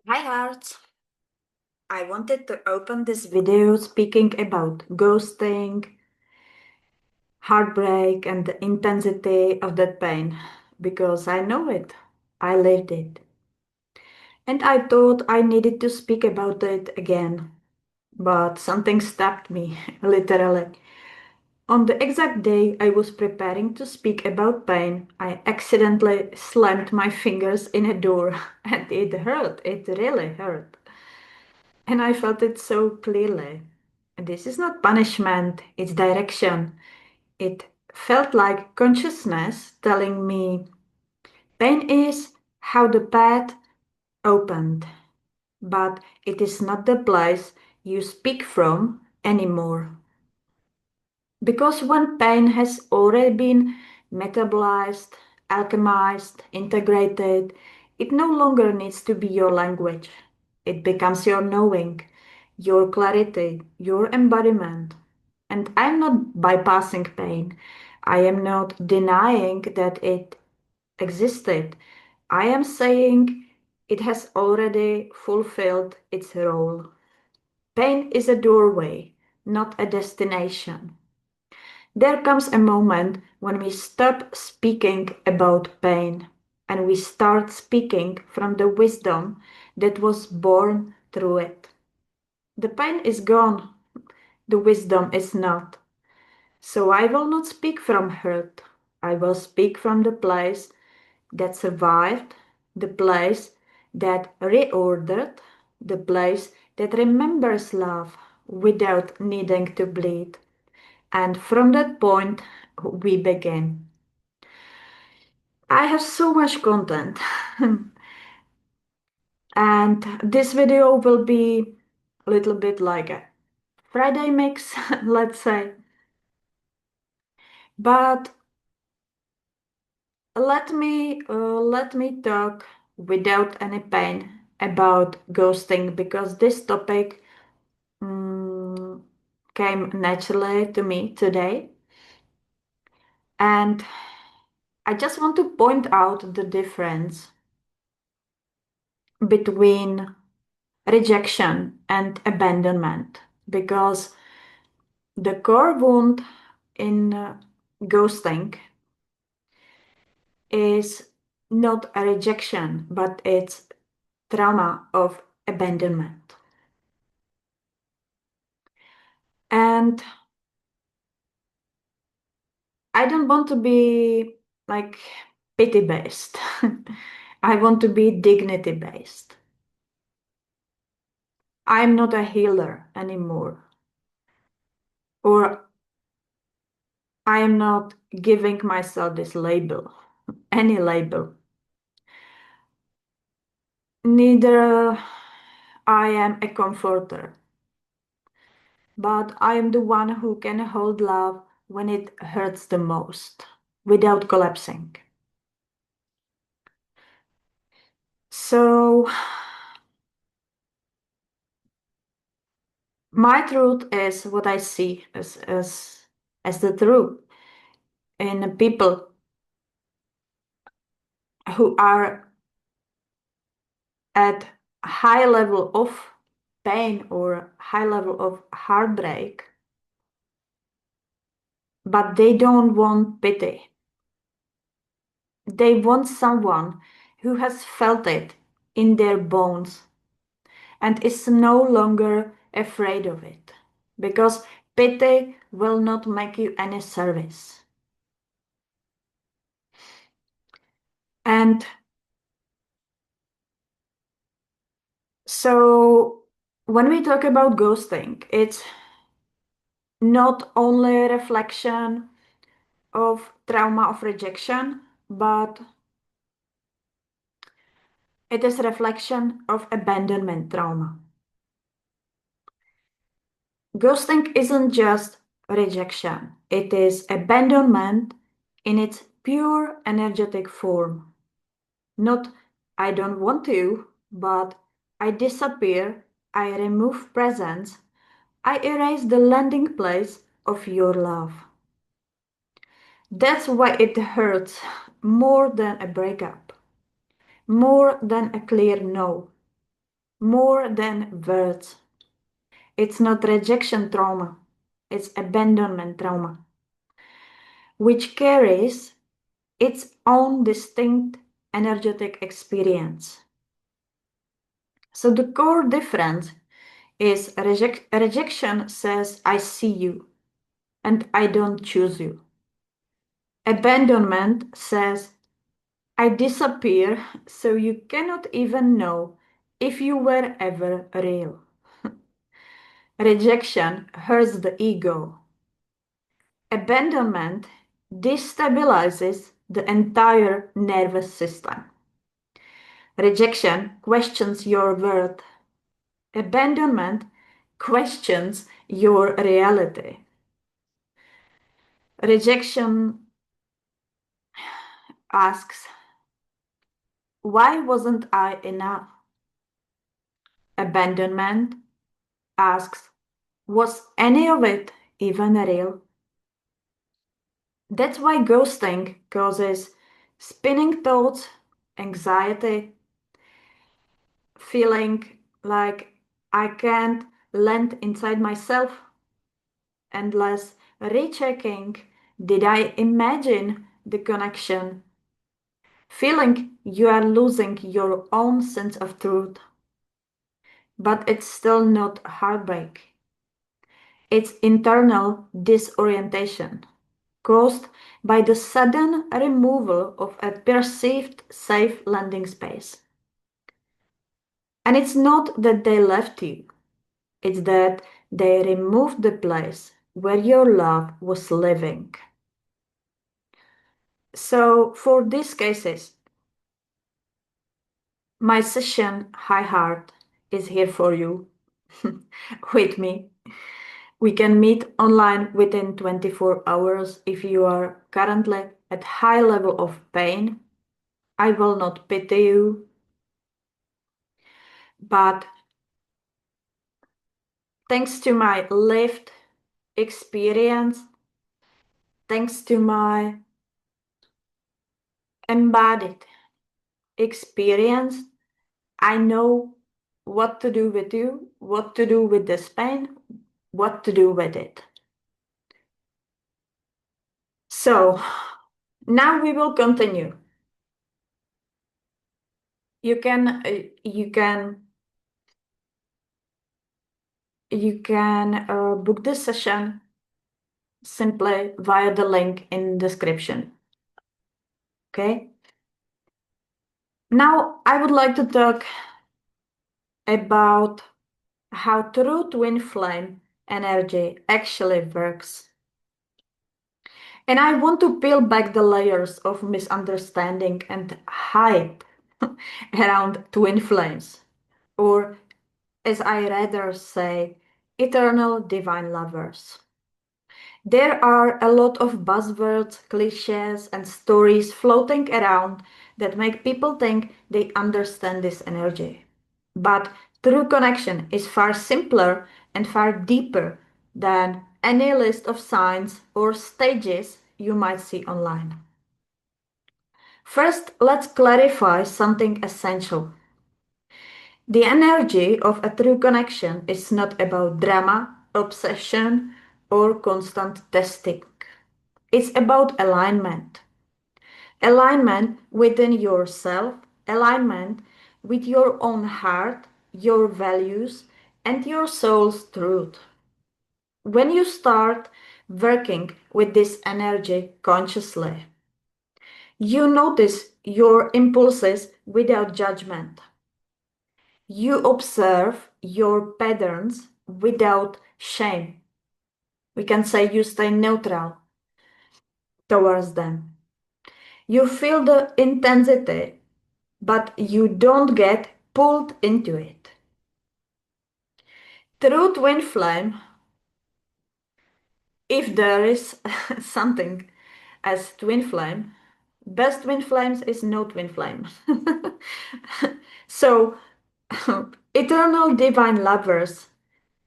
Hi Hearts! I wanted to open this video speaking about ghosting, heartbreak, and the intensity of that pain because I know it. I lived it. And I thought I needed to speak about it again. But something stopped me, literally. On the exact day I was preparing to speak about pain, I accidentally slammed my fingers in a door and it hurt. It really hurt. And I felt it so clearly. This is not punishment, it's direction. It felt like consciousness telling me pain is how the path opened, but it is not the place you speak from anymore. Because when pain has already been metabolized, alchemized, integrated, it no longer needs to be your language. It becomes your knowing, your clarity, your embodiment. And I'm not bypassing pain. I am not denying that it existed. I am saying it has already fulfilled its role. Pain is a doorway, not a destination. There comes a moment when we stop speaking about pain and we start speaking from the wisdom that was born through it. The pain is gone, the wisdom is not. So I will not speak from hurt. I will speak from the place that survived, the place that reordered, the place that remembers love without needing to bleed. And from that point, we begin. I have so much content, and this video will be a little bit like a Friday mix, let's say. But let me talk without any pain about ghosting because this topic mm, came naturally to me today, and I just want to point out the difference between rejection and abandonment because the core wound in ghosting is not a rejection, but it's trauma of abandonment. And I don't want to be like pity based. I want to be dignity based. I'm not a healer anymore, or I am not giving myself this label, any label. Neither I am a comforter, but I am the one who can hold love when it hurts the most without collapsing. So, my truth is what I see as the truth in people who are at high level of pain or high level of heartbreak, but they don't want pity. They want someone who has felt it in their bones and is no longer afraid of it. Because pity will not make you any service. And so when we talk about ghosting, it's not only a reflection of trauma of rejection, but it is a reflection of abandonment trauma. Ghosting isn't just rejection, it is abandonment in its pure energetic form. Not I don't want you, but I disappear, I remove presence, I erase the landing place of your love. That's why it hurts more than a breakup, more than a clear no. more than words. It's not rejection trauma, it's abandonment trauma, which carries its own distinct energetic experience. So the core difference is rejection says, I see you and I don't choose you. Abandonment says, I disappear so you cannot even know if you were ever real. Rejection hurts the ego. Abandonment destabilizes the entire nervous system. Rejection questions your worth. Abandonment questions your reality. Rejection asks, why wasn't I enough? Abandonment asks, was any of it even real? That's why ghosting causes spinning thoughts, anxiety, feeling like I can't land inside myself, endless rechecking. Did I imagine the connection? Feeling you are losing your own sense of truth. But it's still not heartbreak. It's internal disorientation caused by the sudden removal of a perceived safe landing space. And it's not that they left you, it's that they removed the place where your love was living. So, for these cases, my session High Heart is here for you. With me. We can meet online within 24 hours if you are currently at high level of pain. I will not pity you, but thanks to my lived experience, thanks to my embodied experience, I know what to do with you, what to do with this pain, what to do with it. So now we will continue. You can book this session simply via the link in description. Okay. Now I would like to talk about how true twin flame energy actually works. And I want to peel back the layers of misunderstanding and hype around twin flames, or as I rather say, eternal divine lovers. There are a lot of buzzwords, cliches, and stories floating around that make people think they understand this energy. But true connection is far simpler and far deeper than any list of signs or stages you might see online. First, let's clarify something essential. The energy of a true connection is not about drama, obsession, or constant testing. It's about alignment. Alignment within yourself, alignment with your own heart, your values, and your soul's truth. When you start working with this energy consciously, you notice your impulses without judgment. You observe your patterns without shame. We can say you stay neutral towards them. You feel the intensity, but you don't get pulled into it. True twin flame, if there is something as twin flame, best twin flames is no twin flame. So, eternal divine lovers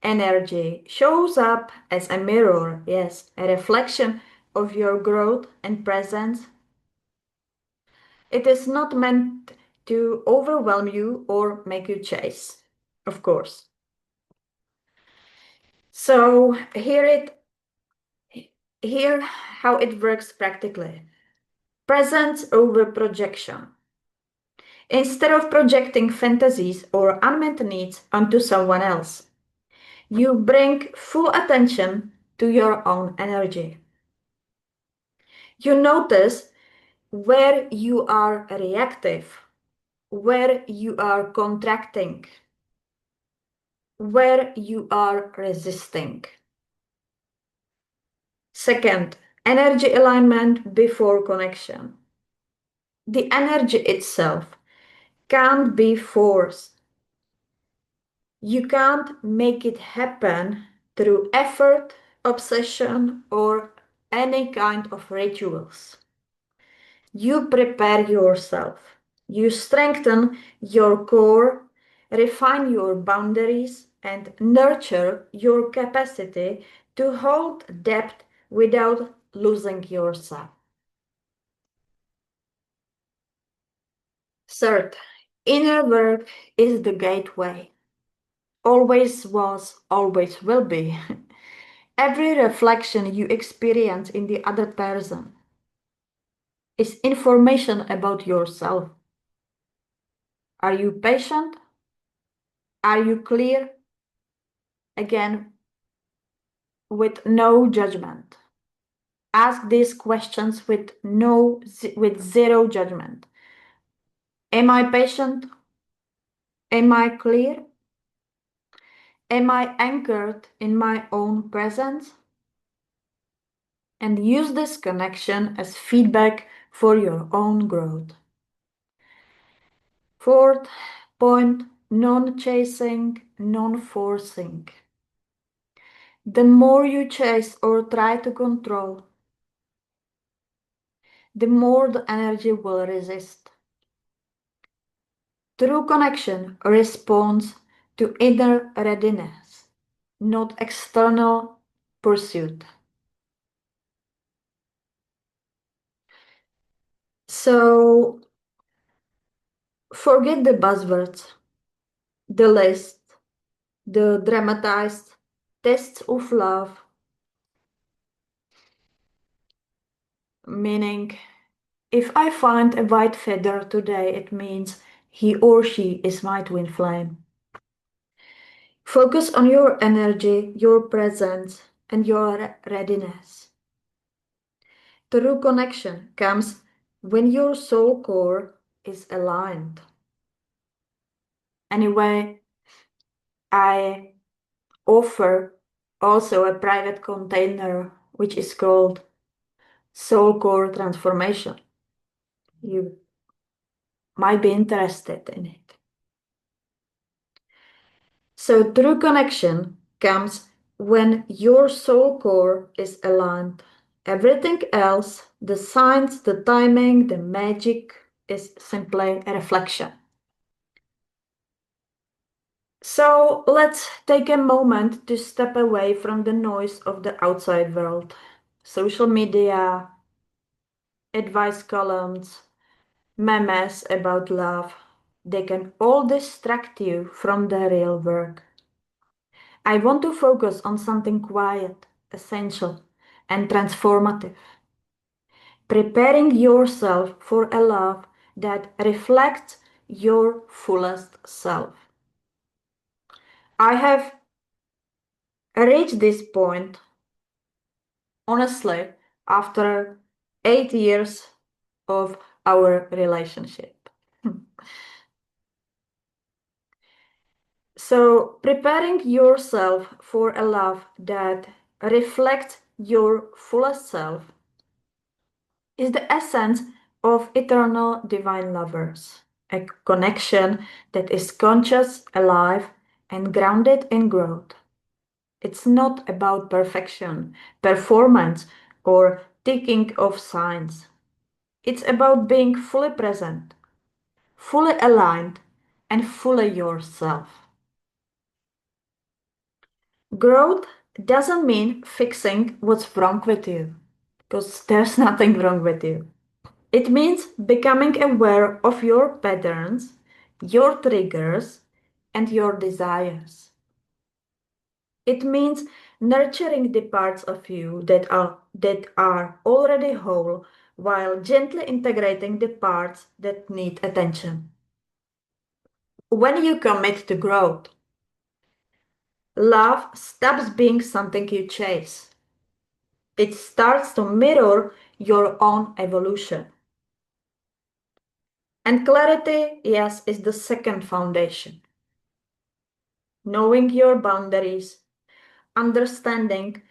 energy shows up as a mirror, yes, a reflection of your growth and presence. It is not meant to overwhelm you or make you chase. of course. So here how it works practically. Presence over projection. Instead of projecting fantasies or unmet needs onto someone else, you bring full attention to your own energy. You notice where you are reactive, where you are contracting, where you are resisting. Second, energy alignment before connection. The energy itself can't be forced. You can't make it happen through effort, obsession, or any kind of rituals. You prepare yourself. You strengthen your core, refine your boundaries, and nurture your capacity to hold depth without losing yourself. Third, inner work is the gateway. Always was, always will be. Every reflection you experience in the other person is information about yourself. Are you patient? Are you clear? Again, with no judgment. Ask these questions with zero judgment. Am I patient? Am I clear? Am I anchored in my own presence? And use this connection as feedback for your own growth. Fourth point, non-chasing, non-forcing. The more you chase or try to control, the more the energy will resist. True connection responds to inner readiness, not external pursuit. So forget the buzzwords, the list, the dramatized tests of love, meaning if I find a white feather today, it means he or she is my twin flame. Focus on your energy, your presence, and your readiness. True connection comes when your soul core is aligned. Anyway, I offer also a private container which is called Soul Core Transformation. You might be interested in it. So true connection comes when your soul core is aligned. Everything else, the signs, the timing, the magic, is simply a reflection. So let's take a moment to step away from the noise of the outside world. Social media, advice columns, memes about love, they can all distract you from the real work. I want to focus on something quiet, essential, and transformative. Preparing yourself for a love that reflects your fullest self. I have reached this point, honestly, after 8 years of our relationship. So, preparing yourself for a love that reflects your fullest self is the essence of eternal divine lovers, a connection that is conscious, alive, and grounded in growth. It's not about perfection, performance, or ticking off signs. It's about being fully present, fully aligned, and fully yourself. Growth doesn't mean fixing what's wrong with you, because there's nothing wrong with you. It means becoming aware of your patterns, your triggers, and your desires. It means nurturing the parts of you that are already whole while gently integrating the parts that need attention. When you commit to growth, love stops being something you chase. It starts to mirror your own evolution. And clarity, yes, is the second foundation. Knowing your boundaries, understanding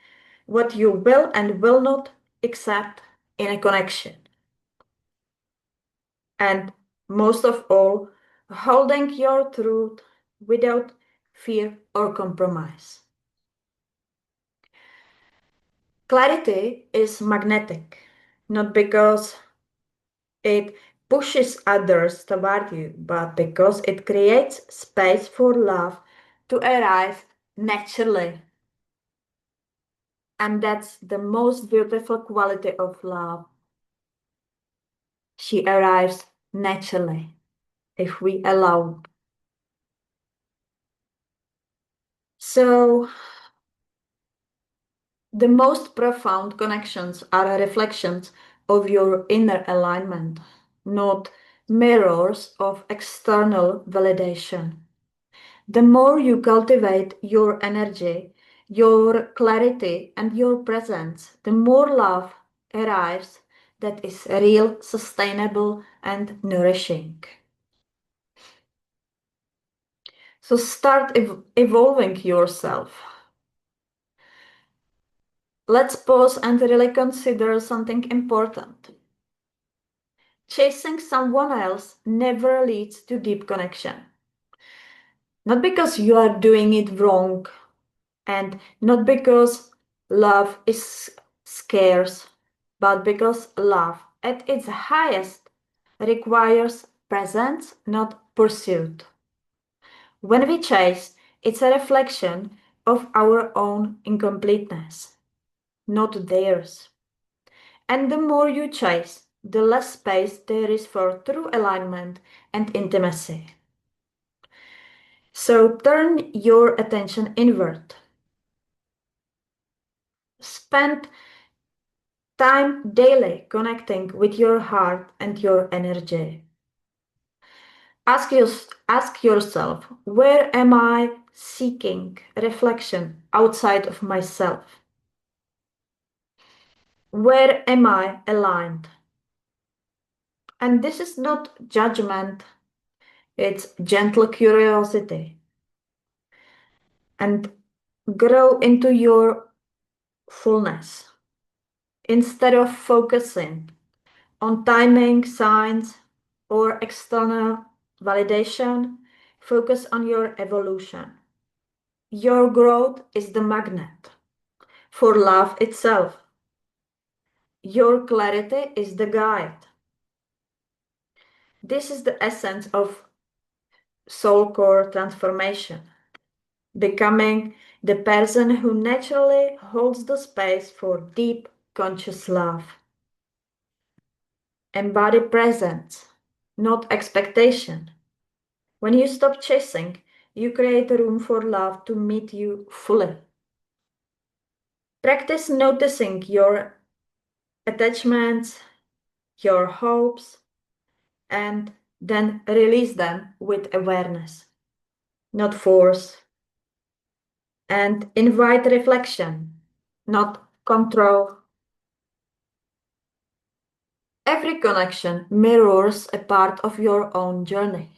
what you will and will not accept in a connection. And most of all, holding your truth without fear or compromise. Clarity is magnetic, not because it pushes others toward you, but because it creates space for love to arrive naturally. And that's the most beautiful quality of love. She arrives naturally if we allow. So, the most profound connections are reflections of your inner alignment, not mirrors of external validation. The more you cultivate your energy, your clarity, and your presence, the more love arrives that is real, sustainable, and nourishing. So start evolving yourself. Let's pause and really consider something important. Chasing someone else never leads to deep connection. Not because you are doing it wrong, and not because love is scarce, but because love at its highest requires presence, not pursuit. When we chase, it's a reflection of our own incompleteness, not theirs. And the more you chase, the less space there is for true alignment and intimacy. So turn your attention inward. Spend time daily connecting with your heart and your energy. Ask yourself, where am I seeking reflection outside of myself? Where am I aligned? And this is not judgment, it's gentle curiosity. And grow into your fullness instead of focusing on timing, signs, or external validation. Focus on your evolution. Your growth is the magnet for love itself. Your clarity is the guide. This is the essence of soul core transformation, becoming the person who naturally holds the space for deep conscious love. Embody presence, not expectation. When you stop chasing, you create room for love to meet you fully. Practice noticing your attachments, your hopes, and then release them with awareness, not force. And invite reflection, not control. Every connection mirrors a part of your own journey.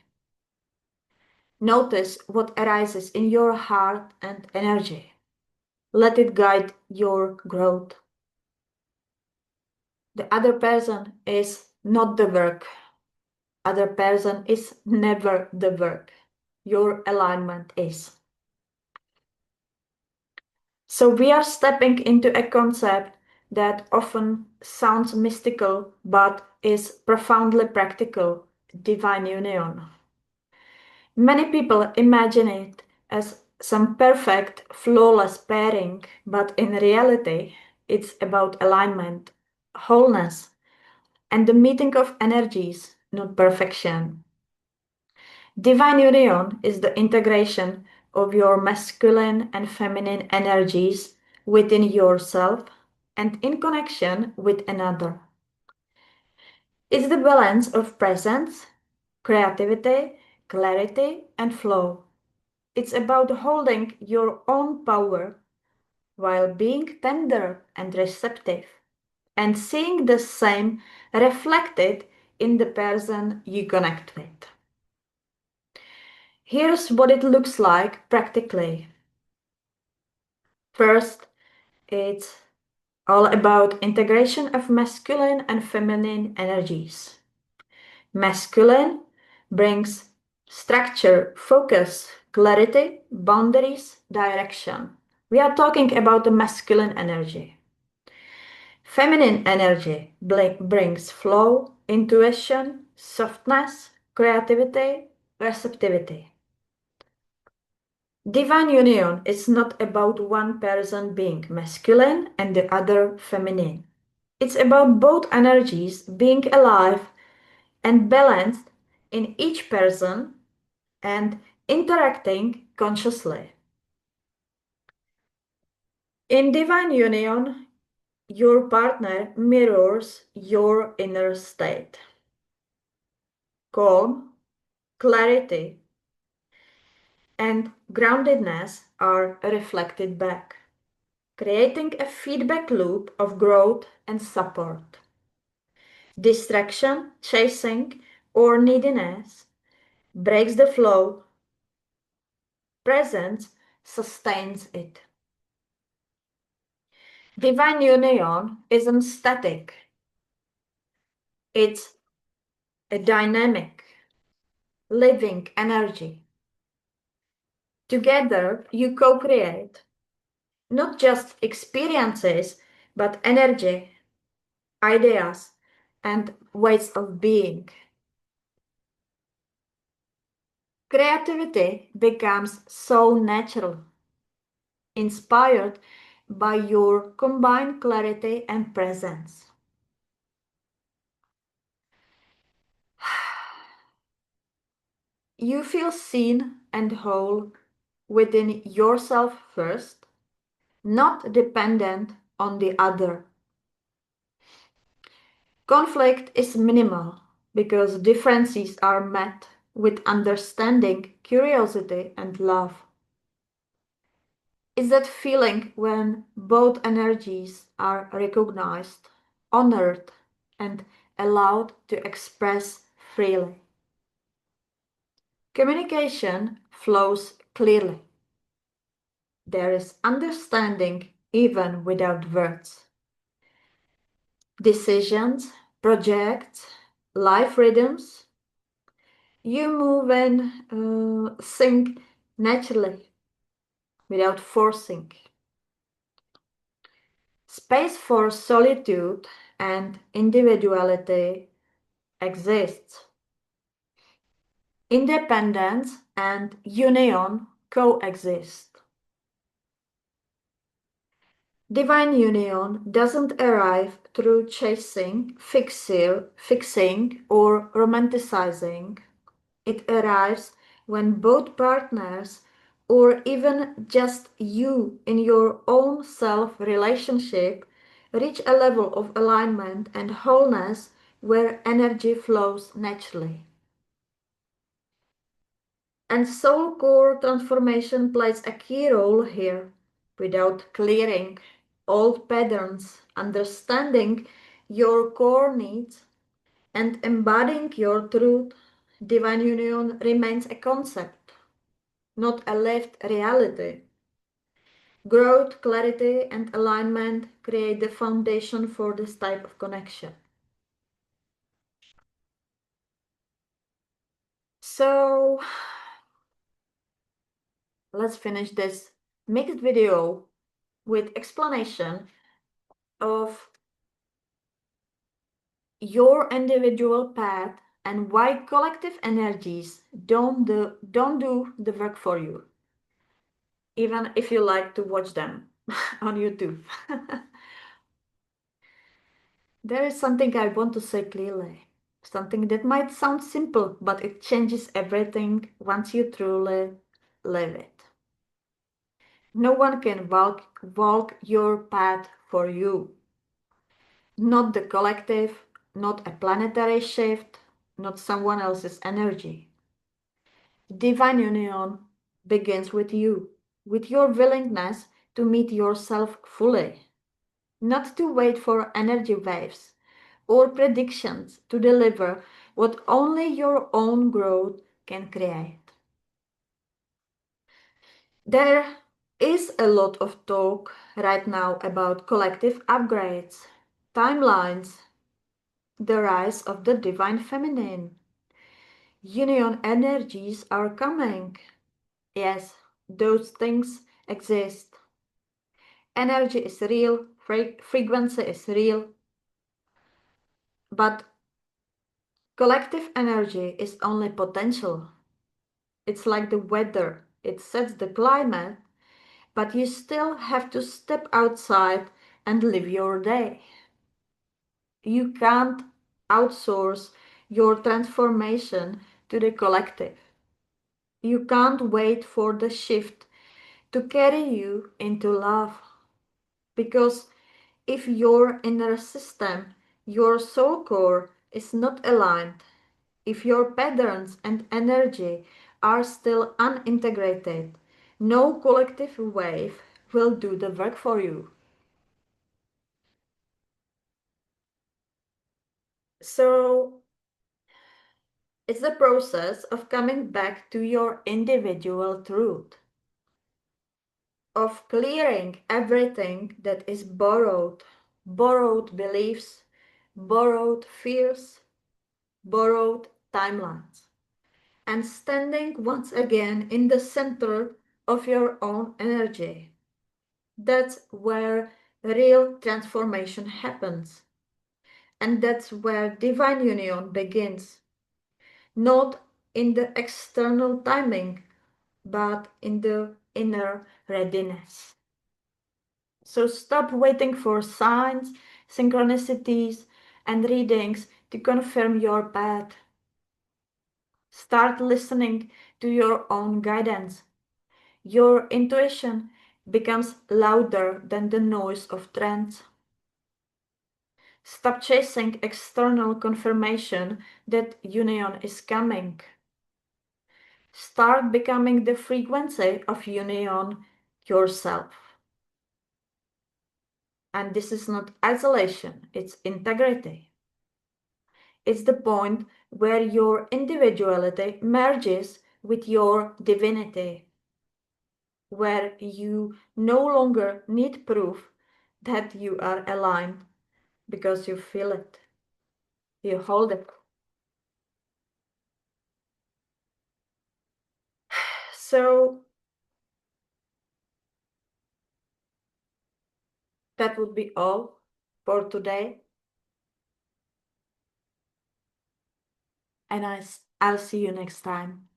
Notice what arises in your heart and energy. Let it guide your growth. The other person is not the work. Other person is never the work. Your alignment is. So we are stepping into a concept that often sounds mystical but is profoundly practical, divine union. Many people imagine it as some perfect, flawless pairing, but in reality, it's about alignment, wholeness, and the meeting of energies, not perfection. Divine union is the integration of your masculine and feminine energies within yourself and in connection with another. It's the balance of presence, creativity, clarity, and flow. It's about holding your own power while being tender and receptive and seeing the same reflected in the person you connect with. Here's what it looks like practically. First, it's all about integration of masculine and feminine energies. Masculine brings structure, focus, clarity, boundaries, direction. We are talking about the masculine energy. Feminine energy brings flow, intuition, softness, creativity, receptivity. Divine union is not about one person being masculine and the other feminine. It's about both energies being alive and balanced in each person and interacting consciously. In divine union, your partner mirrors your inner state. Calm, clarity, and groundedness are reflected back, creating a feedback loop of growth and support. Distraction, chasing, or neediness breaks the flow. Presence sustains it. Divine union isn't static, it's a dynamic, living energy. Together, you co create not just experiences, but energy, ideas, and ways of being. Creativity becomes so natural, inspired by your combined clarity and presence. You feel seen and whole within yourself first, not dependent on the other. Conflict is minimal because differences are met with understanding, curiosity, and love. It's that feeling when both energies are recognized, honored, and allowed to express freely. Communication flows clearly. There is understanding even without words. Decisions, projects, life rhythms, you move and think naturally without forcing. Space for solitude and individuality exists. Independence and union coexist. Divine union doesn't arrive through chasing, fixing, or romanticizing. It arrives when both partners, or even just you in your own self relationship, reach a level of alignment and wholeness where energy flows naturally. And soul core transformation plays a key role here. Without clearing old patterns, understanding your core needs, and embodying your truth, divine union remains a concept, not a lived reality. Growth, clarity, and alignment create the foundation for this type of connection. So, let's finish this mixed video with explanation of your individual path and why collective energies don't do the work for you, even if you like to watch them on YouTube. There is something I want to say clearly. Something that might sound simple, but it changes everything once you truly live it. No one can walk your path for you. Not the collective, not a planetary shift, not someone else's energy. Divine union begins with you, with your willingness to meet yourself fully, not to wait for energy waves or predictions to deliver what only your own growth can create. There is a lot of talk right now about collective upgrades, timelines, the rise of the divine feminine. Union energies are coming. Yes, those things exist. Energy is real, frequency is real, but collective energy is only potential. It's like the weather, it sets the climate, but you still have to step outside and live your day. You can't outsource your transformation to the collective. You can't wait for the shift to carry you into love. Because if your inner system, your soul core, is not aligned, if your patterns and energy are still unintegrated, no collective wave will do the work for you. So it's the process of coming back to your individual truth, of clearing everything that is borrowed beliefs, borrowed fears, borrowed timelines, and standing once again in the center of your own energy. That's where real transformation happens. And that's where divine union begins. Not in the external timing, but in the inner readiness. So stop waiting for signs, synchronicities, and readings to confirm your path. Start listening to your own guidance. Your intuition becomes louder than the noise of trends. Stop chasing external confirmation that union is coming. Start becoming the frequency of union yourself. And this is not isolation, it's integrity. It's the point where your individuality merges with your divinity, where you no longer need proof that you are aligned because you feel it, you hold it. So that would be all for today, and I'll see you next time.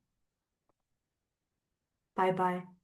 Bye bye.